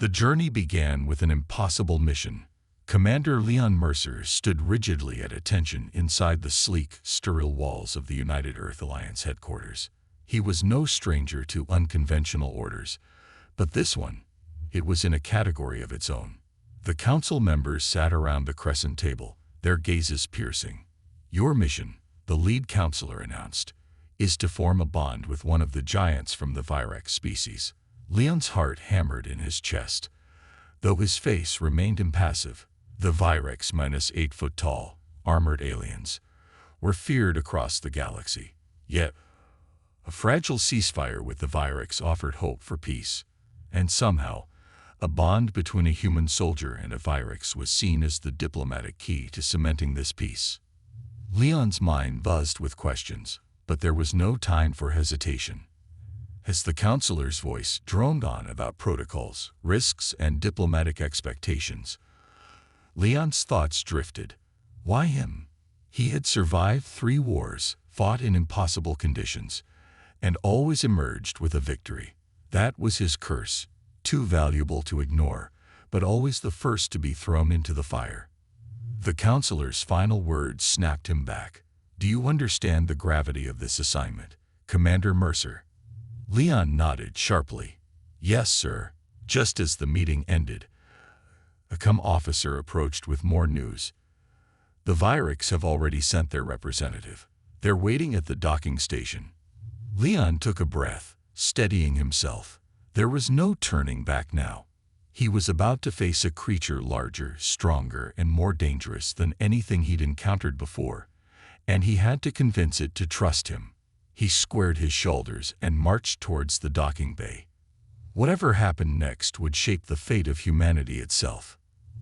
The journey began with an impossible mission. Commander Leon Mercer stood rigidly at attention inside the sleek, sterile walls of the United Earth Alliance headquarters. He was no stranger to unconventional orders, but this one, it was in a category of its own. The council members sat around the crescent table, their gazes piercing. "Your mission," the lead counselor announced, "is to form a bond with one of the giants from the Virex species." Leon's heart hammered in his chest, though his face remained impassive. The Virex, minus 8 foot tall, armored aliens, were feared across the galaxy. Yet, a fragile ceasefire with the Virex offered hope for peace. And somehow, a bond between a human soldier and a Virex was seen as the diplomatic key to cementing this peace. Leon's mind buzzed with questions, but there was no time for hesitation. As the counselor's voice droned on about protocols, risks, and diplomatic expectations, Leon's thoughts drifted. Why him? He had survived 3 wars, fought in impossible conditions, and always emerged with a victory. That was his curse, too valuable to ignore, but always the first to be thrown into the fire. The counselor's final words snapped him back. "Do you understand the gravity of this assignment, Commander Mercer?" Leon nodded sharply. "Yes, sir." Just as the meeting ended, a officer approached with more news. "The Virex have already sent their representative. They're waiting at the docking station." Leon took a breath, steadying himself. There was no turning back now. He was about to face a creature larger, stronger, and more dangerous than anything he'd encountered before, and he had to convince it to trust him. He squared his shoulders and marched towards the docking bay. Whatever happened next would shape the fate of humanity itself.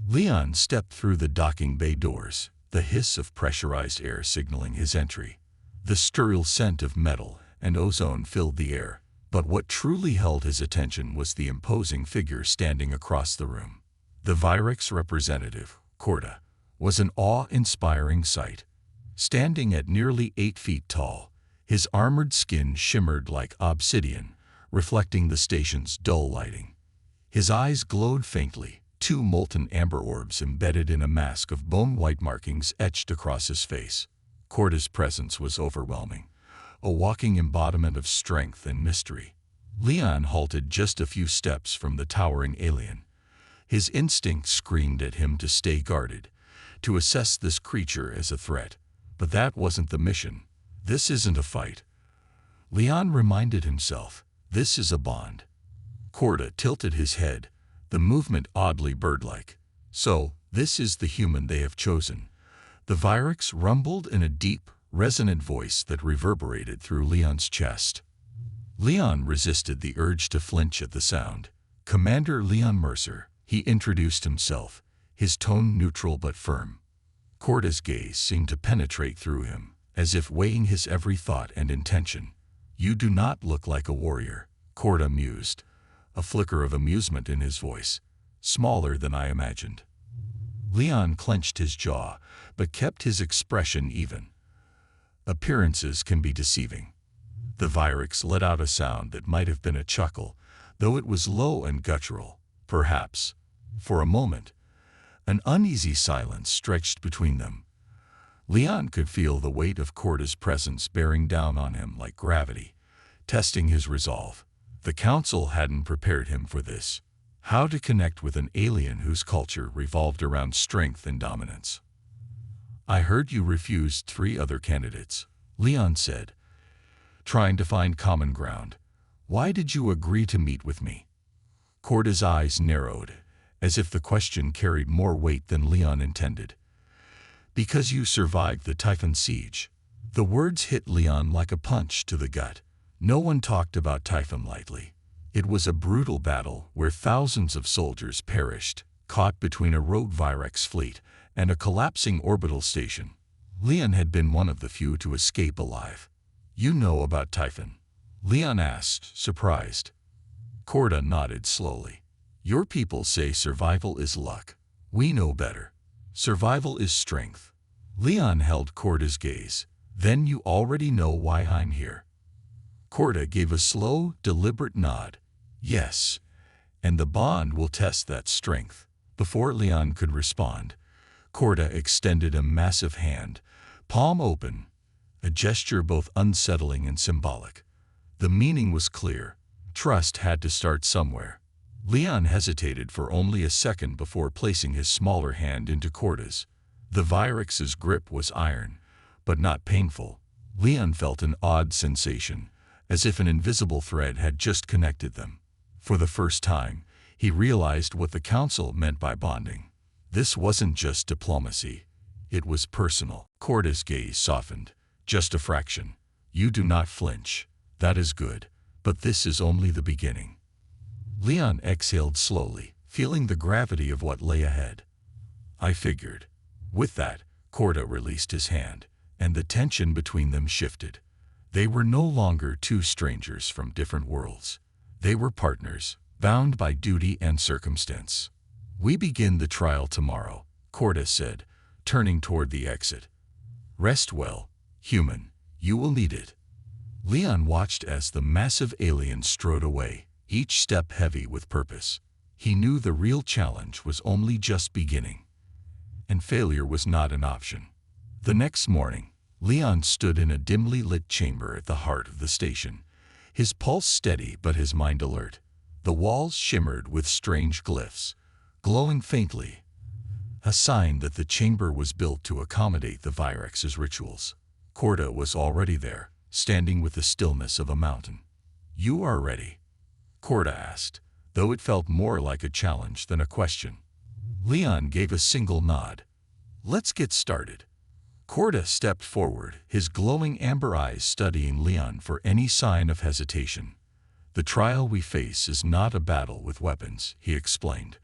Leon stepped through the docking bay doors, the hiss of pressurized air signaling his entry. The sterile scent of metal and ozone filled the air, but what truly held his attention was the imposing figure standing across the room. The Virex representative, Corda, was an awe-inspiring sight. Standing at nearly 8 feet tall, his armored skin shimmered like obsidian, reflecting the station's dull lighting. His eyes glowed faintly, 2 molten amber orbs embedded in a mask of bone-white markings etched across his face. Corda's presence was overwhelming, a walking embodiment of strength and mystery. Leon halted just a few steps from the towering alien. His instinct screamed at him to stay guarded, to assess this creature as a threat. But that wasn't the mission. This isn't a fight. Leon reminded himself, this is a bond. Corda tilted his head, the movement oddly bird-like. "So, this is the human they have chosen." The Virex rumbled in a deep, resonant voice that reverberated through Leon's chest. Leon resisted the urge to flinch at the sound. "Commander Leon Mercer," he introduced himself, his tone neutral but firm. Corda's gaze seemed to penetrate through him, as if weighing his every thought and intention. "You do not look like a warrior," Corda mused, a flicker of amusement in his voice. "Smaller than I imagined." Leon clenched his jaw, but kept his expression even. Appearances can be deceiving. The Virex let out a sound that might have been a chuckle, though it was low and guttural. Perhaps, for a moment, an uneasy silence stretched between them. Leon could feel the weight of Corda's presence bearing down on him like gravity, testing his resolve. The council hadn't prepared him for this. How to connect with an alien whose culture revolved around strength and dominance. "I heard you refused 3 other candidates," Leon said, trying to find common ground. "Why did you agree to meet with me?" Corda's eyes narrowed, as if the question carried more weight than Leon intended. "Because you survived the Typhon siege." The words hit Leon like a punch to the gut. No one talked about Typhon lightly. It was a brutal battle where thousands of soldiers perished, caught between a rogue Virex fleet and a collapsing orbital station. Leon had been one of the few to escape alive. "You know about Typhon?" Leon asked, surprised. Corda nodded slowly. "Your people say survival is luck. We know better. Survival is strength." Leon held Corda's gaze. "Then you already know why I'm here." Corda gave a slow, deliberate nod. "Yes, and the bond will test that strength. Before Leon could respond, Corda extended a massive hand, palm open, a gesture both unsettling and symbolic. The meaning was clear. Trust had to start somewhere. Leon hesitated for only a second before placing his smaller hand into Corda's. The Vyrex's grip was iron, but not painful. Leon felt an odd sensation, as if an invisible thread had just connected them. For the first time, he realized what the council meant by bonding. This wasn't just diplomacy. It was personal. Corda's gaze softened. Just a fraction. You do not flinch. That is good. But this is only the beginning. Leon exhaled slowly, feeling the gravity of what lay ahead. I figured. With that, Corda released his hand, and the tension between them shifted. They were no longer two strangers from different worlds. They were partners, bound by duty and circumstance. We begin the trial tomorrow, Corda said, turning toward the exit. Rest well, human. You will need it. Leon watched as the massive alien strode away, each step heavy with purpose. He knew the real challenge was only just beginning, and failure was not an option. The next morning, Leon stood in a dimly lit chamber at the heart of the station, his pulse steady but his mind alert. The walls shimmered with strange glyphs, glowing faintly, a sign that the chamber was built to accommodate the Vyrex's rituals. Corda was already there, standing with the stillness of a mountain. You are ready? Corda asked, though it felt more like a challenge than a question. Leon gave a single nod. Let's get started. Corda stepped forward, his glowing amber eyes studying Leon for any sign of hesitation. The trial we face is not a battle with weapons, he explained,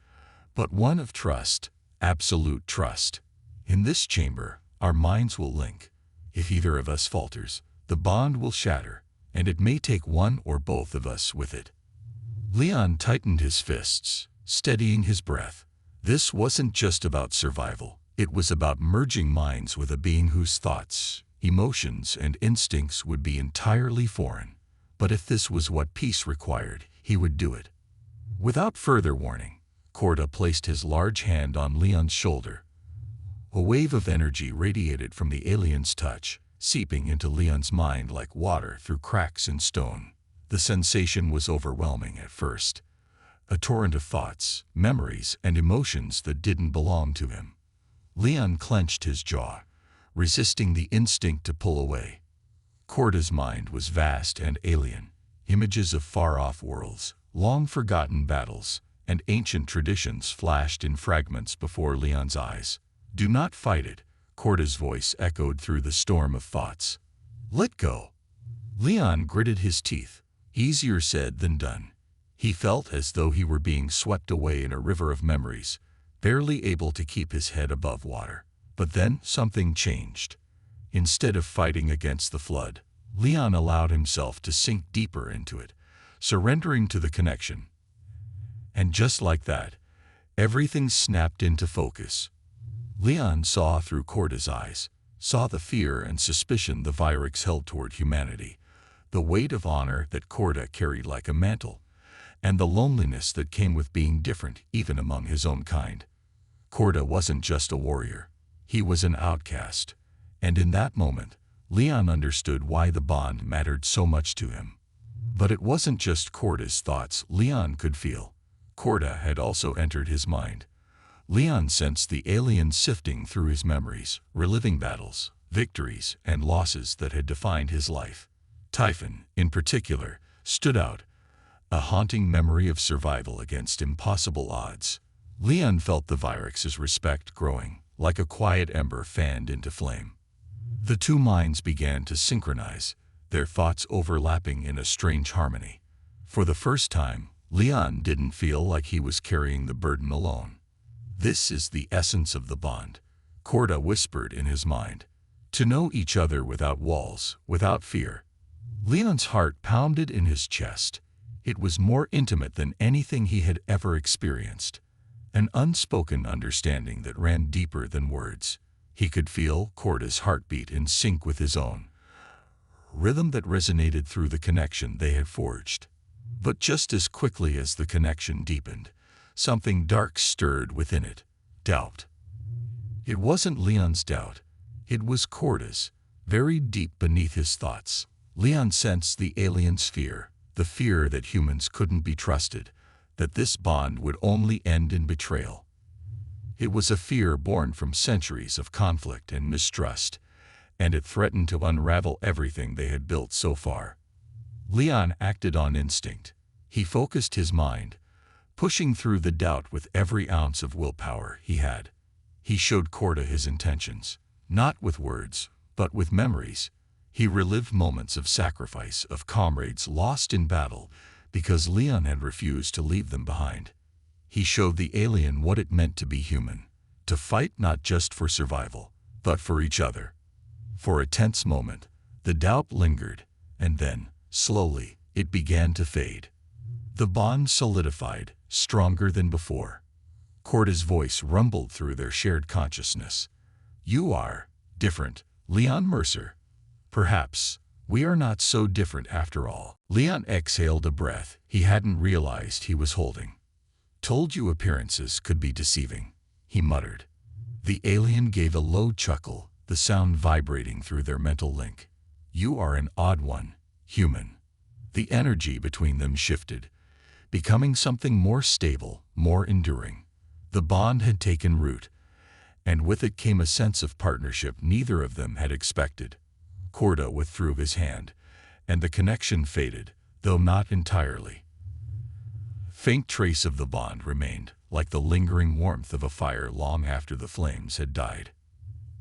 but one of trust, absolute trust. In this chamber, our minds will link. If either of us falters, the bond will shatter, and it may take one or both of us with it. Leon tightened his fists, steadying his breath. This wasn't just about survival. It was about merging minds with a being whose thoughts, emotions, and instincts would be entirely foreign. But if this was what peace required, he would do it. Without further warning, Corda placed his large hand on Leon's shoulder. A wave of energy radiated from the alien's touch, seeping into Leon's mind like water through cracks in stone. The sensation was overwhelming at first. A torrent of thoughts, memories, and emotions that didn't belong to him. Leon clenched his jaw, resisting the instinct to pull away. Corda's mind was vast and alien. Images of far-off worlds, long-forgotten battles, and ancient traditions flashed in fragments before Leon's eyes. Do not fight it, Corda's voice echoed through the storm of thoughts. Let go. Leon gritted his teeth. Easier said than done. He felt as though he were being swept away in a river of memories, barely able to keep his head above water. But then something changed. Instead of fighting against the flood, Leon allowed himself to sink deeper into it, surrendering to the connection. And just like that, everything snapped into focus. Leon saw through Corda's eyes, saw the fear and suspicion the Vyrex held toward humanity, the weight of honor that Corda carried like a mantle, and the loneliness that came with being different even among his own kind. Corda wasn't just a warrior. He was an outcast. And in that moment, Leon understood why the bond mattered so much to him. But it wasn't just Corda's thoughts Leon could feel. Corda had also entered his mind. Leon sensed the alien sifting through his memories, reliving battles, victories, and losses that had defined his life. Typhon, in particular, stood out, a haunting memory of survival against impossible odds. Leon felt the Vyrex's respect growing, like a quiet ember fanned into flame. The two minds began to synchronize, their thoughts overlapping in a strange harmony. For the first time, Leon didn't feel like he was carrying the burden alone. This is the essence of the bond, Corda whispered in his mind. To know each other without walls, without fear. Leon's heart pounded in his chest. It was more intimate than anything he had ever experienced. An unspoken understanding that ran deeper than words. He could feel Corda's heartbeat in sync with his own, rhythm that resonated through the connection they had forged. But just as quickly as the connection deepened, something dark stirred within it. Doubt. It wasn't Leon's doubt. It was Corda's, very deep beneath his thoughts. Leon sensed the alien's fear, the fear that humans couldn't be trusted, that this bond would only end in betrayal. It was a fear born from centuries of conflict and mistrust, and it threatened to unravel everything they had built so far. Leon acted on instinct. He focused his mind, pushing through the doubt with every ounce of willpower he had. He showed Corda his intentions, not with words, but with memories. He relived moments of sacrifice, of comrades lost in battle because Leon had refused to leave them behind. He showed the alien what it meant to be human, to fight not just for survival, but for each other. For a tense moment, the doubt lingered, and then, slowly, it began to fade. The bond solidified, stronger than before. Corda's voice rumbled through their shared consciousness. "You are different, Leon Mercer. Perhaps we are not so different after all." Leon exhaled a breath he hadn't realized he was holding. "Told you appearances could be deceiving," he muttered. The alien gave a low chuckle, the sound vibrating through their mental link. "You are an odd one, human." The energy between them shifted, becoming something more stable, more enduring. The bond had taken root, and with it came a sense of partnership neither of them had expected. Corda withdrew his hand, and the connection faded, though not entirely. Faint trace of the bond remained, like the lingering warmth of a fire long after the flames had died.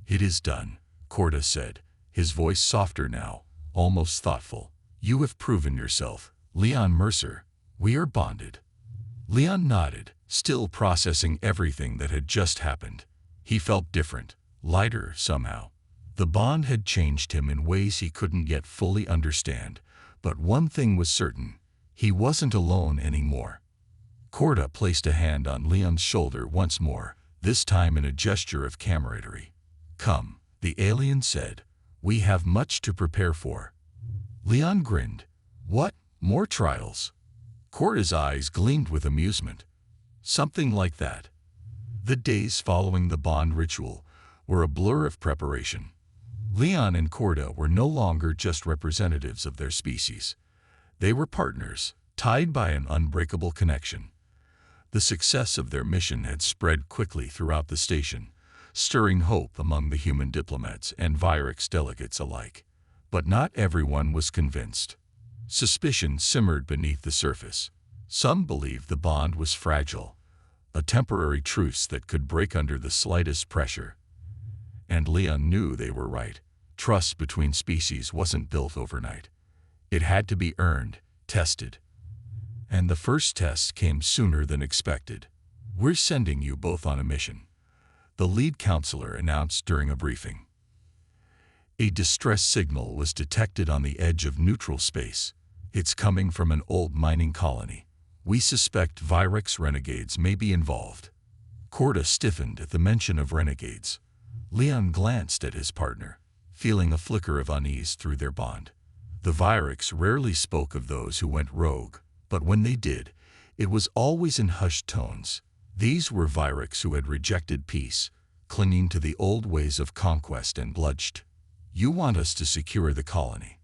"It is done," Corda said, his voice softer now, almost thoughtful. "You have proven yourself, Leon Mercer. We are bonded." Leon nodded, still processing everything that had just happened. He felt different, lighter somehow. The bond had changed him in ways he couldn't yet fully understand, but one thing was certain: he wasn't alone anymore. Corda placed a hand on Leon's shoulder once more, this time in a gesture of camaraderie. "Come," the alien said. "We have much to prepare for." Leon grinned. "What? More trials?" Corda's eyes gleamed with amusement. "Something like that." The days following the bond ritual were a blur of preparation. Leon and Corda were no longer just representatives of their species. They were partners, tied by an unbreakable connection. The success of their mission had spread quickly throughout the station, stirring hope among the human diplomats and Viewership delegates alike. But not everyone was convinced. Suspicion simmered beneath the surface. Some believed the bond was fragile, a temporary truce that could break under the slightest pressure. And Leon knew they were right. Trust between species wasn't built overnight. It had to be earned, tested. And the first test came sooner than expected. "We're sending you both on a mission," the lead counselor announced during a briefing. A distress signal was detected on the edge of neutral space. "It's coming from an old mining colony. We suspect Viewership renegades may be involved." Corda stiffened at the mention of renegades. Leon glanced at his partner, feeling a flicker of unease through their bond. The Viewership rarely spoke of those who went rogue, but when they did, it was always in hushed tones. These were Viewership who had rejected peace, clinging to the old ways of conquest and bloodshed. "You want us to secure the colony?"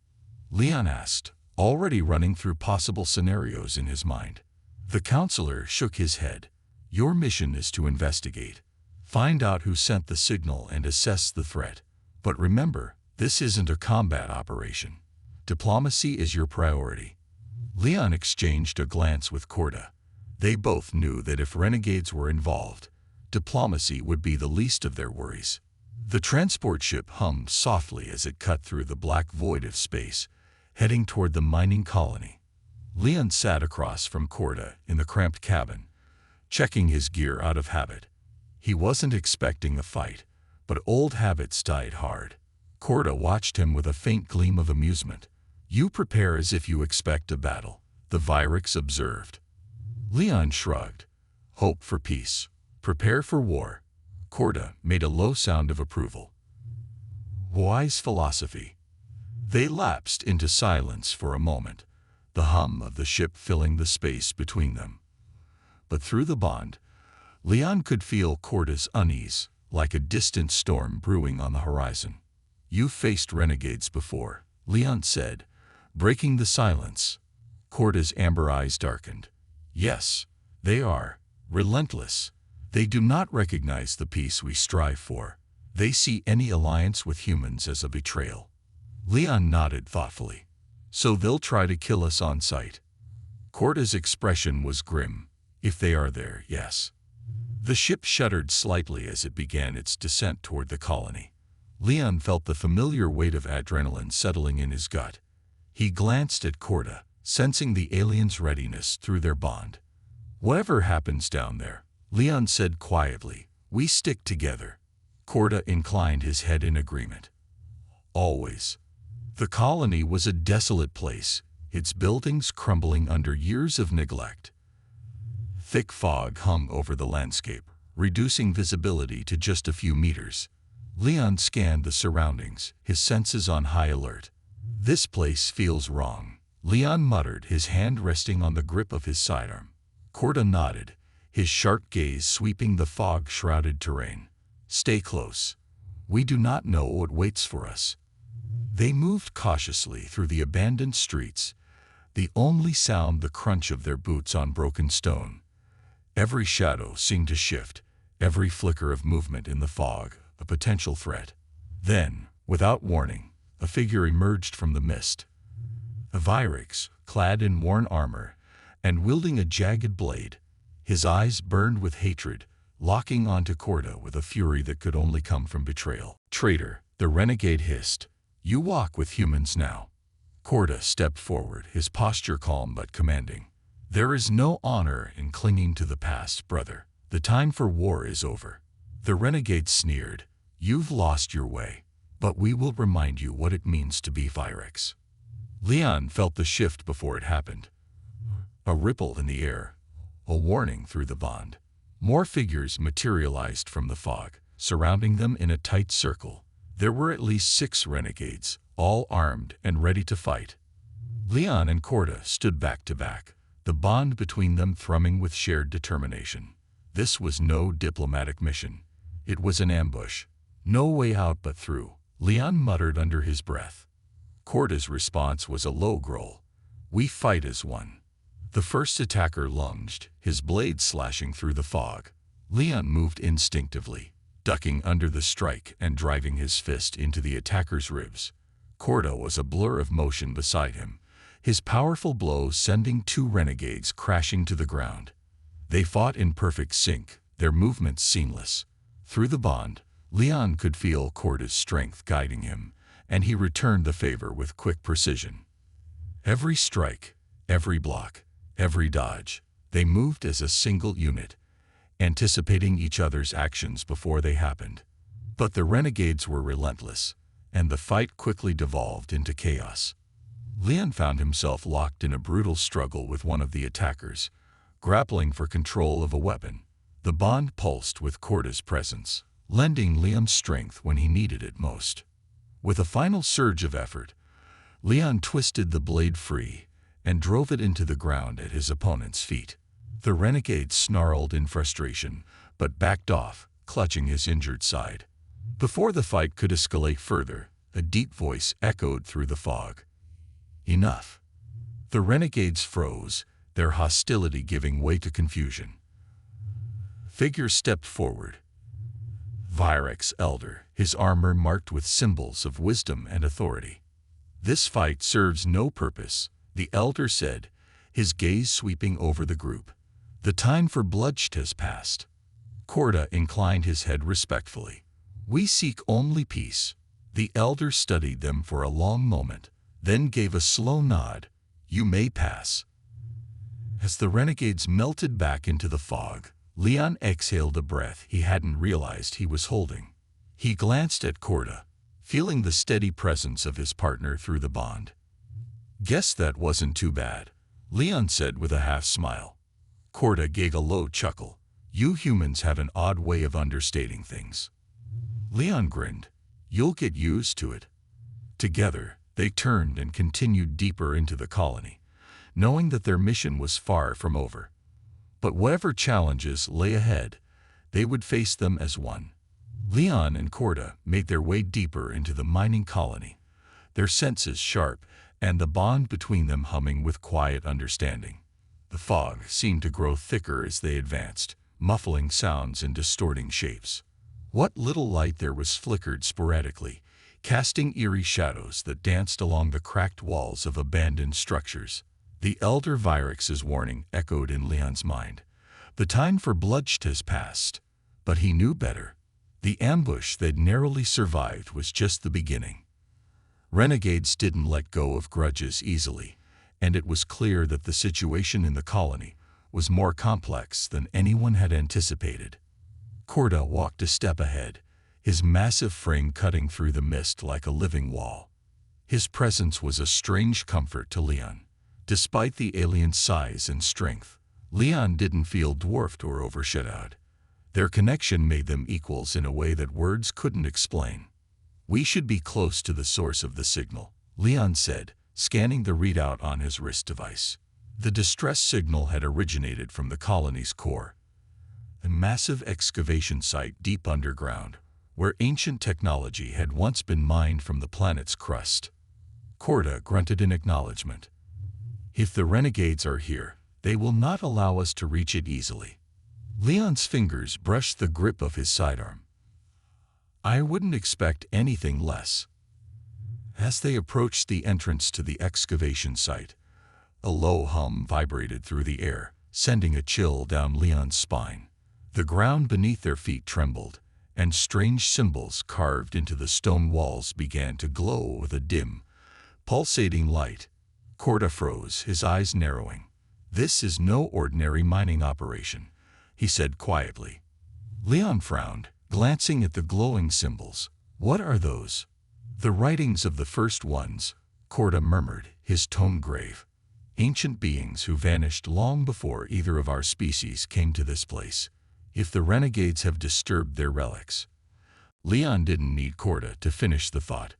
Leon asked, already running through possible scenarios in his mind. The counselor shook his head. "Your mission is to investigate. Find out who sent the signal and assess the threat. But remember, this isn't a combat operation. Diplomacy is your priority." Leon exchanged a glance with Corda. They both knew that if renegades were involved, diplomacy would be the least of their worries. The transport ship hummed softly as it cut through the black void of space, heading toward the mining colony. Leon sat across from Corda in the cramped cabin, checking his gear out of habit. He wasn't expecting a fight, but old habits died hard. Corda watched him with a faint gleam of amusement. "You prepare as if you expect a battle," the Viewership observed. Leon shrugged. "Hope for peace. Prepare for war." Corda made a low sound of approval. "Wise philosophy." They lapsed into silence for a moment, the hum of the ship filling the space between them. But through the bond, Leon could feel Corda's unease, like a distant storm brewing on the horizon. "You've faced renegades before," Leon said, breaking the silence. Corda's amber eyes darkened. "Yes, they are relentless. They do not recognize the peace we strive for. They see any alliance with humans as a betrayal." Leon nodded thoughtfully. "So they'll try to kill us on sight." Corda's expression was grim. "If they are there, yes." The ship shuddered slightly as it began its descent toward the colony. Leon felt the familiar weight of adrenaline settling in his gut. He glanced at Corda, sensing the aliens' readiness through their bond. "Whatever happens down there," Leon said quietly, "we stick together." Corda inclined his head in agreement. "Always." The colony was a desolate place, its buildings crumbling under years of neglect. Thick fog hung over the landscape, reducing visibility to just a few meters. Leon scanned the surroundings, his senses on high alert. "This place feels wrong," Leon muttered, his hand resting on the grip of his sidearm. Corda nodded, his sharp gaze sweeping the fog-shrouded terrain. "Stay close. We do not know what waits for us." They moved cautiously through the abandoned streets, the only sound the crunch of their boots on broken stone. Every shadow seemed to shift, every flicker of movement in the fog, a potential threat. Then, without warning, a figure emerged from the mist. A Vyrix, clad in worn armor, and wielding a jagged blade. His eyes burned with hatred, locking onto Corda with a fury that could only come from betrayal. "Traitor," the renegade hissed. "You walk with humans now." Corda stepped forward, his posture calm but commanding. "There is no honor in clinging to the past, brother. The time for war is over." The renegade sneered. "You've lost your way, but we will remind you what it means to be Vyrix." Leon felt the shift before it happened. A ripple in the air, a warning through the bond. More figures materialized from the fog, surrounding them in a tight circle. There were at least 6 renegades, all armed and ready to fight. Leon and Corda stood back to back, the bond between them thrumming with shared determination. This was no diplomatic mission. It was an ambush. "No way out but through," Leon muttered under his breath. Corda's response was a low growl. "We fight as one." The first attacker lunged, his blade slashing through the fog. Leon moved instinctively, ducking under the strike and driving his fist into the attacker's ribs. Corda was a blur of motion beside him, his powerful blow sending 2 renegades crashing to the ground. They fought in perfect sync, their movements seamless. Through the bond, Leon could feel Corda's strength guiding him, and he returned the favor with quick precision. Every strike, every block, every dodge, they moved as a single unit, anticipating each other's actions before they happened. But the renegades were relentless, and the fight quickly devolved into chaos. Leon found himself locked in a brutal struggle with one of the attackers, grappling for control of a weapon. The bond pulsed with Corda's presence, lending Leon strength when he needed it most. With a final surge of effort, Leon twisted the blade free and drove it into the ground at his opponent's feet. The renegade snarled in frustration, but backed off, clutching his injured side. Before the fight could escalate further, a deep voice echoed through the fog. "Enough." The renegades froze, their hostility giving way to confusion. Figure stepped forward. Vyrix Elder, his armor marked with symbols of wisdom and authority. "This fight serves no purpose," the Elder said, his gaze sweeping over the group. "The time for bloodshed has passed." Corda inclined his head respectfully. "We seek only peace." The Elder studied them for a long moment, then gave a slow nod. "You may pass." As the renegades melted back into the fog, Leon exhaled a breath he hadn't realized he was holding. He glanced at Corda, feeling the steady presence of his partner through the bond. "Guess that wasn't too bad," Leon said with a half-smile. Corda gave a low chuckle. "You humans have an odd way of understating things." Leon grinned. "You'll get used to it." Together, they turned and continued deeper into the colony, knowing that their mission was far from over. But whatever challenges lay ahead, they would face them as one. Leon and Corda made their way deeper into the mining colony, their senses sharp and the bond between them humming with quiet understanding. The fog seemed to grow thicker as they advanced, muffling sounds and distorting shapes. What little light there was flickered sporadically, casting eerie shadows that danced along the cracked walls of abandoned structures. The elder Vyrex's warning echoed in Leon's mind. The time for bloodshed has passed, but he knew better. The ambush they'd narrowly survived was just the beginning. Renegades didn't let go of grudges easily, and it was clear that the situation in the colony was more complex than anyone had anticipated. Corda walked a step ahead, his massive frame cutting through the mist like a living wall. His presence was a strange comfort to Leon. Despite the alien's size and strength, Leon didn't feel dwarfed or overshadowed. Their connection made them equals in a way that words couldn't explain. "We should be close to the source of the signal," Leon said, scanning the readout on his wrist device. The distress signal had originated from the colony's core, a massive excavation site deep underground, where ancient technology had once been mined from the planet's crust. Corda grunted in acknowledgement. "If the renegades are here, they will not allow us to reach it easily." Leon's fingers brushed the grip of his sidearm. "I wouldn't expect anything less." As they approached the entrance to the excavation site, a low hum vibrated through the air, sending a chill down Leon's spine. The ground beneath their feet trembled, and strange symbols carved into the stone walls began to glow with a dim, pulsating light. Corda froze, his eyes narrowing. "This is no ordinary mining operation," he said quietly. Leon frowned, glancing at the glowing symbols. "What are those?" "The writings of the first ones," Corda murmured, his tone grave. "Ancient beings who vanished long before either of our species came to this place. If the renegades have disturbed their relics..." Leon didn't need Corda to finish the thought.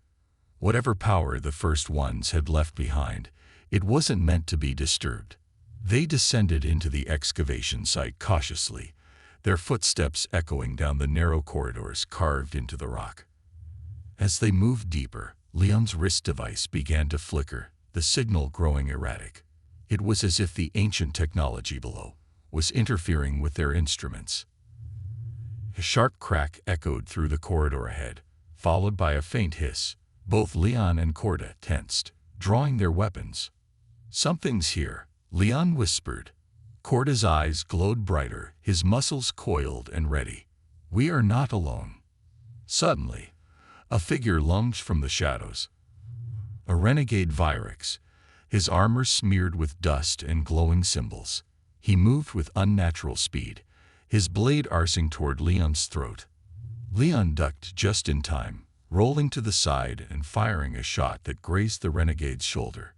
Whatever power the first ones had left behind, it wasn't meant to be disturbed. They descended into the excavation site cautiously, their footsteps echoing down the narrow corridors carved into the rock. As they moved deeper, Leon's wrist device began to flicker, the signal growing erratic. It was as if the ancient technology below was interfering with their instruments. A sharp crack echoed through the corridor ahead, followed by a faint hiss. Both Leon and Corda tensed, drawing their weapons. "Something's here," Leon whispered. Corda's eyes glowed brighter, his muscles coiled and ready. "We are not alone." Suddenly, a figure lunged from the shadows. A renegade Vyrex, his armor smeared with dust and glowing symbols. He moved with unnatural speed, his blade arcing toward Leon's throat. Leon ducked just in time, rolling to the side and firing a shot that grazed the renegade's shoulder.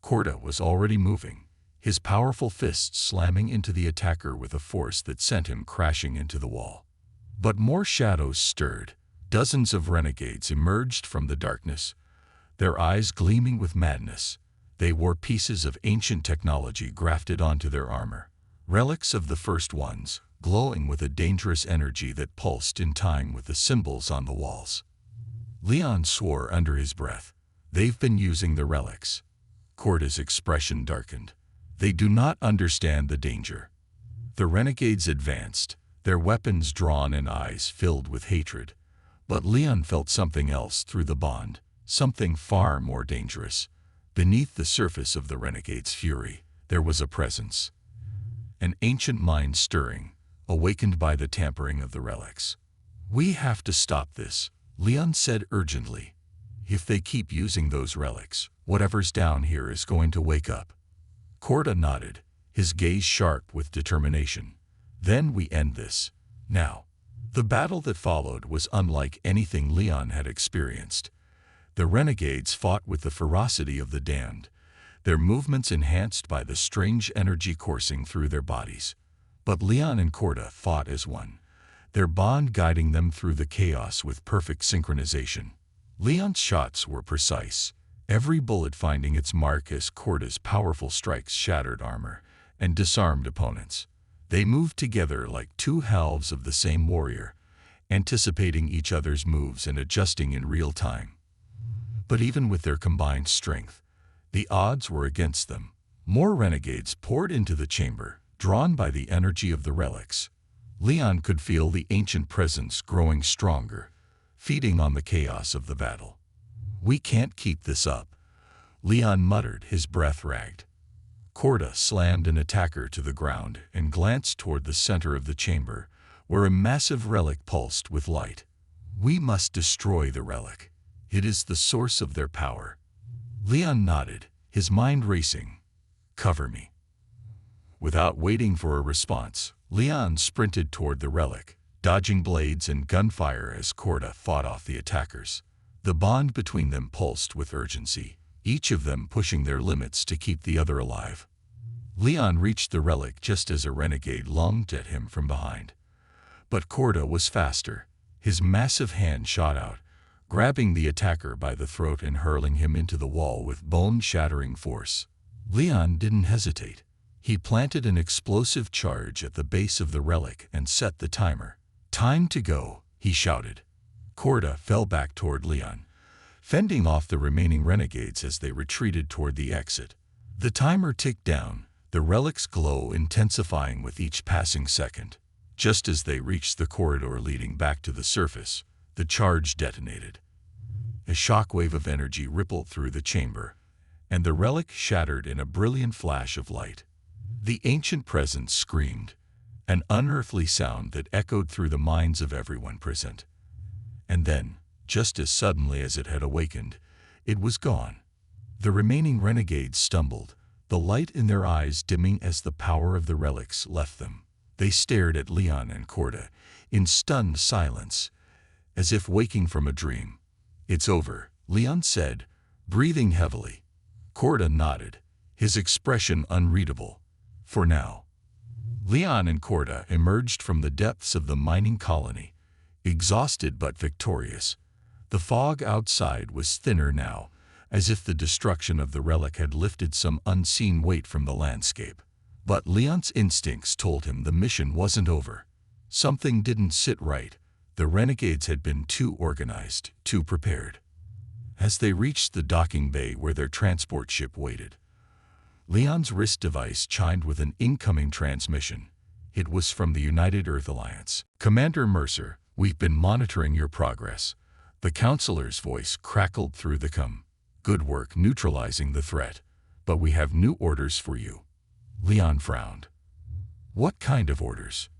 Corda was already moving, his powerful fists slamming into the attacker with a force that sent him crashing into the wall. But more shadows stirred. Dozens of renegades emerged from the darkness, their eyes gleaming with madness. They wore pieces of ancient technology grafted onto their armor, relics of the first ones, glowing with a dangerous energy that pulsed in time with the symbols on the walls. Leon swore under his breath. "They've been using the relics." Corda's expression darkened. "They do not understand the danger." The renegades advanced, their weapons drawn and eyes filled with hatred. But Leon felt something else through the bond, something far more dangerous. Beneath the surface of the renegade's fury, there was a presence. An ancient mind stirring, awakened by the tampering of the relics. "We have to stop this," Leon said urgently. "If they keep using those relics, whatever's down here is going to wake up." Corda nodded, his gaze sharp with determination. "Then we end this. Now." The battle that followed was unlike anything Leon had experienced. The renegades fought with the ferocity of the damned, their movements enhanced by the strange energy coursing through their bodies. But Leon and Corda fought as one, their bond guiding them through the chaos with perfect synchronization. Leon's shots were precise, every bullet finding its mark as Corda's powerful strikes shattered armor and disarmed opponents. They moved together like two halves of the same warrior, anticipating each other's moves and adjusting in real time. But even with their combined strength, the odds were against them. More renegades poured into the chamber, drawn by the energy of the relics. Leon could feel the ancient presence growing stronger, feeding on the chaos of the battle. "We can't keep this up," Leon muttered, his breath ragged. Corda slammed an attacker to the ground and glanced toward the center of the chamber, where a massive relic pulsed with light. "We must destroy the relic. It is the source of their power." Leon nodded, his mind racing. "Cover me." Without waiting for a response, Leon sprinted toward the relic, dodging blades and gunfire as Corda fought off the attackers. The bond between them pulsed with urgency, each of them pushing their limits to keep the other alive. Leon reached the relic just as a renegade lunged at him from behind. But Corda was faster. His massive hand shot out, grabbing the attacker by the throat and hurling him into the wall with bone-shattering force. Leon didn't hesitate. He planted an explosive charge at the base of the relic and set the timer. "Time to go," he shouted. Corda fell back toward Leon, fending off the remaining renegades as they retreated toward the exit. The timer ticked down, the relic's glow intensifying with each passing second. Just as they reached the corridor leading back to the surface, the charge detonated. A shockwave of energy rippled through the chamber, and the relic shattered in a brilliant flash of light. The ancient presence screamed, an unearthly sound that echoed through the minds of everyone present. And then, just as suddenly as it had awakened, it was gone. The remaining renegades stumbled, the light in their eyes dimming as the power of the relics left them. They stared at Leon and Corda in stunned silence, as if waking from a dream. "It's over," Leon said, breathing heavily. Corda nodded, his expression unreadable. "For now." Leon and Corda emerged from the depths of the mining colony, exhausted but victorious. The fog outside was thinner now, as if the destruction of the relic had lifted some unseen weight from the landscape. But Leon's instincts told him the mission wasn't over. Something didn't sit right. The renegades had been too organized, too prepared. As they reached the docking bay where their transport ship waited, Leon's wrist device chimed with an incoming transmission. It was from the United Earth Alliance. "Commander Mercer, we've been monitoring your progress." The counselor's voice crackled through the com. "Good work neutralizing the threat, but we have new orders for you." Leon frowned. "What kind of orders?"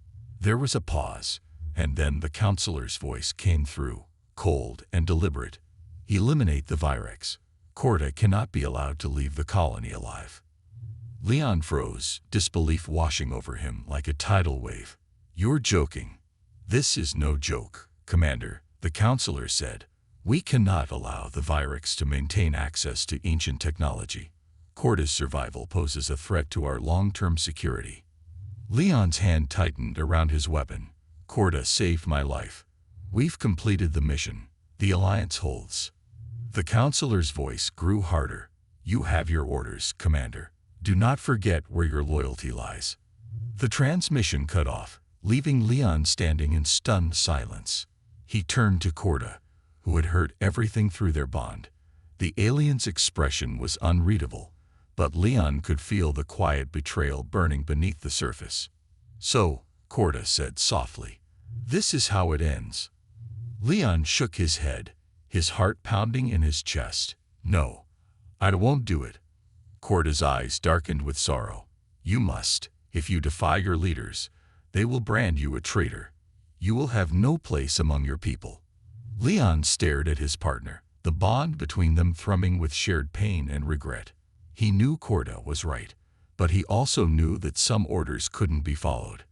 There was a pause, and then the counselor's voice came through, cold and deliberate. "Eliminate the Virex. Corda cannot be allowed to leave the colony alive." Leon froze, disbelief washing over him like a tidal wave. "You're joking." "This is no joke, Commander," the counselor said. "We cannot allow the Virex to maintain access to ancient technology. Corda's survival poses a threat to our long-term security." Leon's hand tightened around his weapon. "Corda saved my life. We've completed the mission. The Alliance holds." The counselor's voice grew harder. "You have your orders, Commander. Do not forget where your loyalty lies." The transmission cut off, leaving Leon standing in stunned silence. He turned to Corda, who had heard everything through their bond. The alien's expression was unreadable, but Leon could feel the quiet betrayal burning beneath the surface. "So," Corda said softly, "this is how it ends." Leon shook his head, his heart pounding in his chest. "No, I won't do it." Corda's eyes darkened with sorrow. "You must. If you defy your leaders, they will brand you a traitor. You will have no place among your people." Leon stared at his partner, the bond between them thrumming with shared pain and regret. He knew Corda was right, but he also knew that some orders couldn't be followed.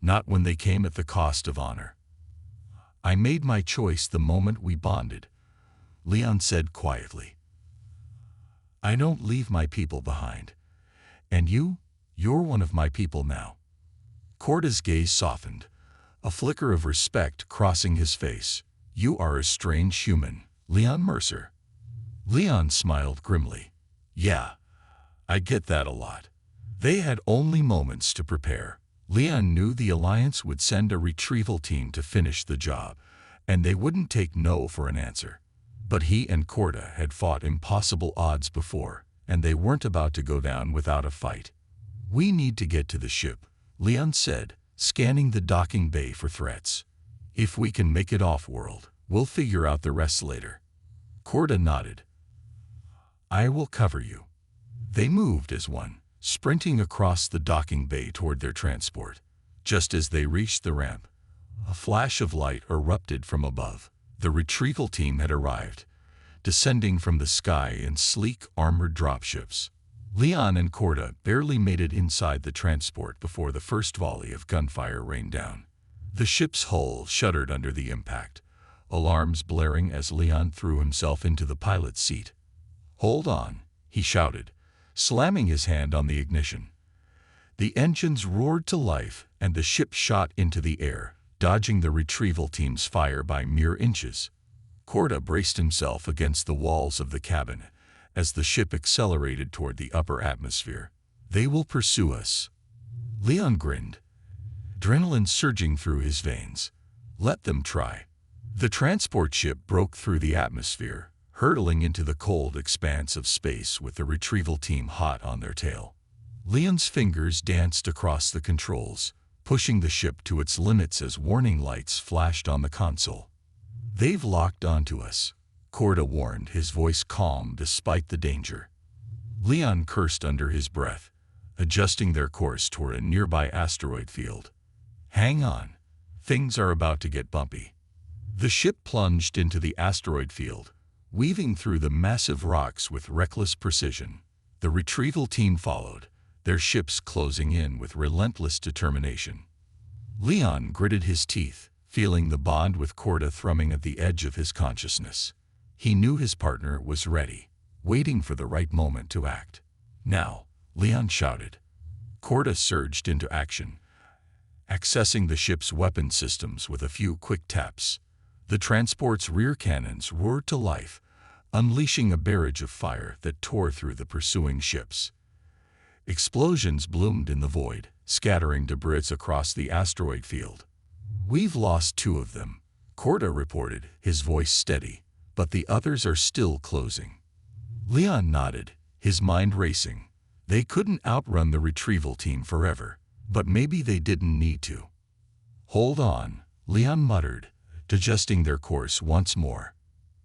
Not when they came at the cost of honor. "I made my choice the moment we bonded," Leon said quietly. "I don't leave my people behind. And you're one of my people now." Corda's gaze softened, a flicker of respect crossing his face. "You are a strange human, Leon Mercer." Leon smiled grimly. Yeah, I get that a lot. They had only moments to prepare. Leon knew the Alliance would send a retrieval team to finish the job, and they wouldn't take no for an answer. But he and Corda had fought impossible odds before, and they weren't about to go down without a fight. We need to get to the ship, Leon said, scanning the docking bay for threats. If we can make it off-world, we'll figure out the rest later. Corda nodded. I will cover you. They moved as one, sprinting across the docking bay toward their transport. Just as they reached the ramp, a flash of light erupted from above. The retrieval team had arrived, descending from the sky in sleek, armored dropships. Leon and Corda barely made it inside the transport before the first volley of gunfire rained down. The ship's hull shuddered under the impact, alarms blaring as Leon threw himself into the pilot's seat. Hold on, he shouted, slamming his hand on the ignition. The engines roared to life, and the ship shot into the air, dodging the retrieval team's fire by mere inches. Corda braced himself against the walls of the cabin as the ship accelerated toward the upper atmosphere. They will pursue us. Leon grinned, adrenaline surging through his veins. Let them try. The transport ship broke through the atmosphere, hurtling into the cold expanse of space with the retrieval team hot on their tail. Leon's fingers danced across the controls, pushing the ship to its limits as warning lights flashed on the console. They've locked onto us, Corda warned, his voice calm despite the danger. Leon cursed under his breath, adjusting their course toward a nearby asteroid field. Hang on, things are about to get bumpy. The ship plunged into the asteroid field, weaving through the massive rocks with reckless precision. The retrieval team followed, their ships closing in with relentless determination. Leon gritted his teeth, feeling the bond with Corda thrumming at the edge of his consciousness. He knew his partner was ready, waiting for the right moment to act. Now, Leon shouted. Corda surged into action, accessing the ship's weapon systems with a few quick taps. The transport's rear cannons roared to life, unleashing a barrage of fire that tore through the pursuing ships. Explosions bloomed in the void, scattering debris across the asteroid field. We've lost 2 of them, Corda reported, his voice steady, but the others are still closing. Leon nodded, his mind racing. They couldn't outrun the retrieval team forever, but maybe they didn't need to. Hold on, Leon muttered, adjusting their course once more.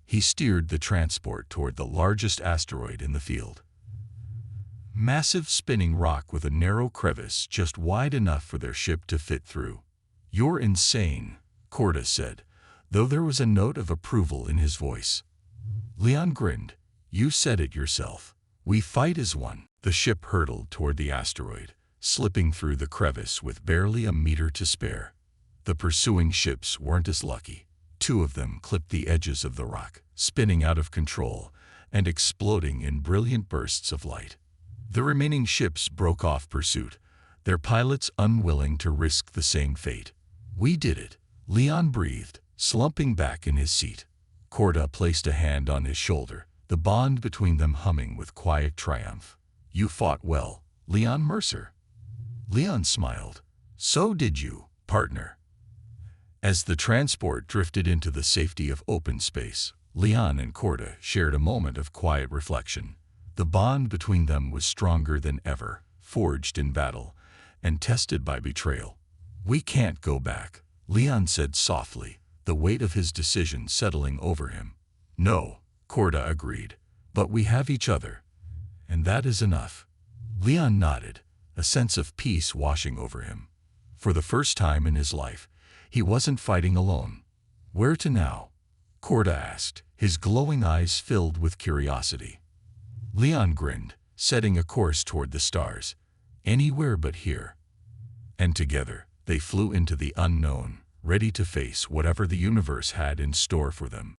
He steered the transport toward the largest asteroid in the field. Massive spinning rock with a narrow crevice just wide enough for their ship to fit through. You're insane, Corda said, though there was a note of approval in his voice. Leon grinned. You said it yourself. We fight as one. The ship hurtled toward the asteroid, slipping through the crevice with barely a meter to spare. The pursuing ships weren't as lucky. 2 of them clipped the edges of the rock, spinning out of control and exploding in brilliant bursts of light. The remaining ships broke off pursuit, their pilots unwilling to risk the same fate. We did it, Leon breathed, slumping back in his seat. Corda placed a hand on his shoulder, the bond between them humming with quiet triumph. You fought well, Leon Mercer. Leon smiled. So did you, partner. As the transport drifted into the safety of open space, Leon and Corda shared a moment of quiet reflection. The bond between them was stronger than ever, forged in battle and tested by betrayal. We can't go back, Leon said softly, the weight of his decision settling over him. No, Corda agreed, but we have each other, and that is enough. Leon nodded, a sense of peace washing over him. For the first time in his life, he wasn't fighting alone. Where to now? Corda asked, his glowing eyes filled with curiosity. Leon grinned, setting a course toward the stars. Anywhere but here. And together, they flew into the unknown, ready to face whatever the universe had in store for them.